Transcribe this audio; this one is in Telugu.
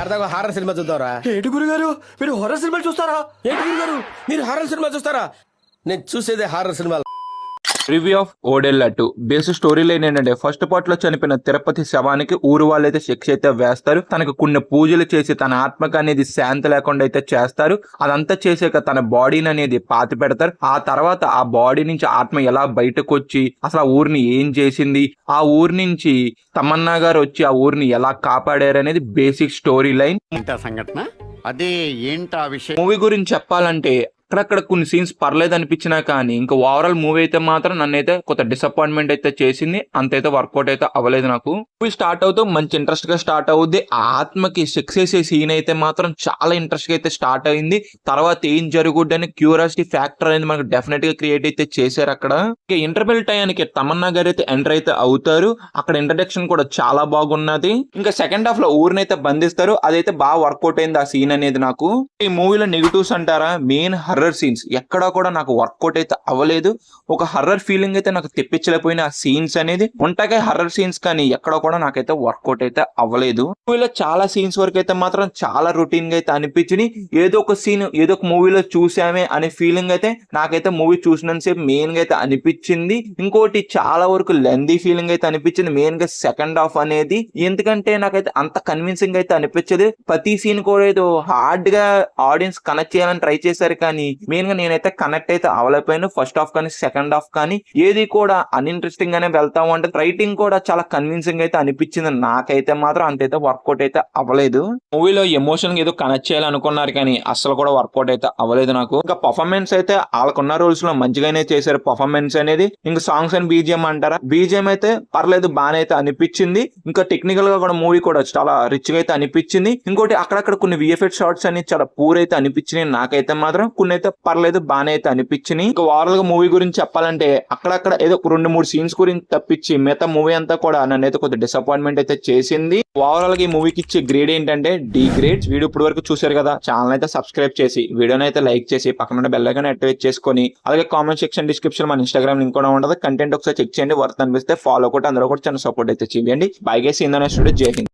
సరదాగా హారర్ సినిమా చూద్దాంరా. ఏంటి గురుగారు మీరు హారర్ సినిమాలు చూస్తారా? ఏంటి గురుగారు మీరు హారర్ సినిమా చూస్తారా? నేను చూసేదే horror cinema. Review of Odela 2 basic story line ఏంటంటే, ఫస్ట్ పార్ట్ లో చనిపోయిన తిరుపతి శవానికి ఊరు వాళ్ళైతే శిక్ష అయితే వేస్తారు. తనకు కొన్ని పూజలు చేసి తన ఆత్మక అనేది శాంతి లేకుండా అయితే చేస్తారు. అదంతా చేసాక తన బాడీని అనేది పాతి పెడతారు. ఆ తర్వాత ఆ బాడీ నుంచి ఆత్మ ఎలా బయటకు వచ్చి అసలు ఆ ఊరిని ఏం చేసింది, ఆ ఊరి నుంచి తమన్నా గారు వచ్చి ఆ ఊరిని ఎలా కాపాడారు అనేది బేసిక్ స్టోరీ లైన్. సంఘటన అదే ఏంటా విషయం. మూవీ గురించి చెప్పాలంటే అక్కడక్కడ కొన్ని సీన్స్ పర్లేదు అనిపించినా కానీ ఇంకా ఓవరాల్ మూవీ అయితే మాత్రం నన్నైతే కొంత డిసప్పాయింట్మెంట్ అయితే చేసింది. అంతైతే వర్కౌట్ అయితే అవ్వలేదు నాకు. మూవీ స్టార్ట్ అవుతూ మంచి ఇంట్రెస్ట్ గా స్టార్ట్ అవుద్ది. ఆ ఆత్మకి శిక్ష చేసే సీన్ అయితే మాత్రం చాలా ఇంట్రెస్ట్ గా అయితే స్టార్ట్ అయింది. తర్వాత ఏం జరుగుద్ది అని క్యూరియాసిటీ ఫ్యాక్టర్ అనేది మనకు డెఫినెట్ గా క్రియేట్ అయితే చేశారు అక్కడ. ఇంటర్వెల్ టైంకి తమన్నా గారు అయితే ఎంటర్ అయితే అవుతారు. అక్కడ ఇంట్రడక్షన్ కూడా చాలా బాగున్నది. ఇంకా సెకండ్ హాఫ్ లో ఊరిని అయితే బంధిస్తారు. అదైతే బాగా వర్కౌట్ అయింది ఆ సీన్ అనేది నాకు. ఈ మూవీలో నెగిటివ్స్ అంటారా, మెయిన్ హర్రర్ సీన్స్ ఎక్కడా కూడా నాకు వర్కౌట్ అయితే అవ్వలేదు. ఒక హర్రర్ ఫీలింగ్ అయితే నాకు తెప్పించలేకపోయిన ఆ సీన్స్ అనేది ఉంటాయి హర్రర్ సీన్స్, కానీ ఎక్కడ కూడా నాకైతే వర్కౌట్ అయితే అవ్వలేదు. మూవీలో చాలా సీన్స్ వరకు అయితే మాత్రం చాలా రొటీన్ గా అయితే అనిపించింది. ఏదో ఒక సీన్ ఏదో ఒక మూవీలో చూసామే అనే ఫీలింగ్ అయితే నాకైతే మూవీ చూసినంతసేపు మెయిన్ గా అయితే అనిపించింది. ఇంకోటి చాలా వరకు లెందీ ఫీలింగ్ అయితే అనిపించింది మెయిన్ గా సెకండ్ హాఫ్ అనేది. ఎందుకంటే నాకైతే అంత కన్విన్సింగ్ అయితే అనిపించదు. ప్రతి సీన్ కూడా ఏదో హార్డ్ గా ఆడియన్స్ కనెక్ట్ చేయాలని ట్రై చేశారు, కానీ మెయిన్ గా నేనైతే కనెక్ట్ అయితే అవ్వలేకపోయాను. ఫస్ట్ హాఫ్ కానీ సెకండ్ హాఫ్ కానీ ఏది కూడా అన్ఇంట్రెస్టింగ్ గానే వెళ్తాము. అంటే రైటింగ్ కూడా చాలా కన్విన్సింగ్ అయితే అనిపించింది నాకైతే మాత్రం. అంతైతే వర్కౌట్ అయితే అవ్వలేదు. మూవీలో ఎమోషన్ ఏదో కనెక్ట్ చేయాలనుకున్నారు కానీ అసలు కూడా వర్కౌట్ అయితే అవ్వలేదు నాకు. ఇంకా పర్ఫార్మెన్స్ అయితే వాళ్ళకున్న రోల్స్ లో మంచిగానే చేశారు పర్ఫార్మెన్స్ అనేది. ఇంకా సాంగ్స్ అండ్ బీజిఎం అంటారా, బీజిఎం అయితే పర్లేదు బాగానే అయితే అనిపించింది. ఇంకా టెక్నికల్ గా కూడా మూవీ కూడా చాలా రిచ్ గా అయితే అనిపించింది. ఇంకోటి అక్కడక్కడ కొన్ని విఎఫ్ఎక్స్ షార్ట్స్ అని చాలా పూర్ అయితే అనిపించినాయి నాకైతే మాత్రం. కొన్ని అయితే పర్లేదు బాగానే అయితే అనిపించినాయి. ఇంకా ఓవరాల్ గా మూవీ గురించి చెప్పాలంటే అక్కడక్కడ ఏదో 2-3 సీన్స్ గురించి తప్పించి మిగతా మూవీ అంతా కూడా నన్ను అయితే కొద్దిగా డిసప్పాయింట్మెంట్ అయితే చేసింది. ఓవరాల్ గా ఈ మూవీకి ఇచ్చే గ్రేడ్ ఏంటంటే D గ్రేడ్. వీడియో ఇప్పుడు వరకు చూసారు కదా, ఛానల్ అయితే సబ్స్క్రైబ్ చేసి వీడియోని అయితే లైక్ చేసి పక్కన బెల్ ఐకాన్ యాక్టివేట్ చేసుకొని, అలాగే కామెంట్ సెక్షన్ డిస్క్రిప్షన్ మన ఇన్స్టాగ్రామ్ లింక్ కూడా ఉంటుంది. కంటెంట్ ఒకసారి చెక్ చేయండి. వర్త్ అనిపిస్తే ఫాలో కొట్టి అందరూ కూడా చిన్న సపోర్ట్ అయితే చేయండి. బై గైస్, ఇందనే స్టూడియో, జై హింద్.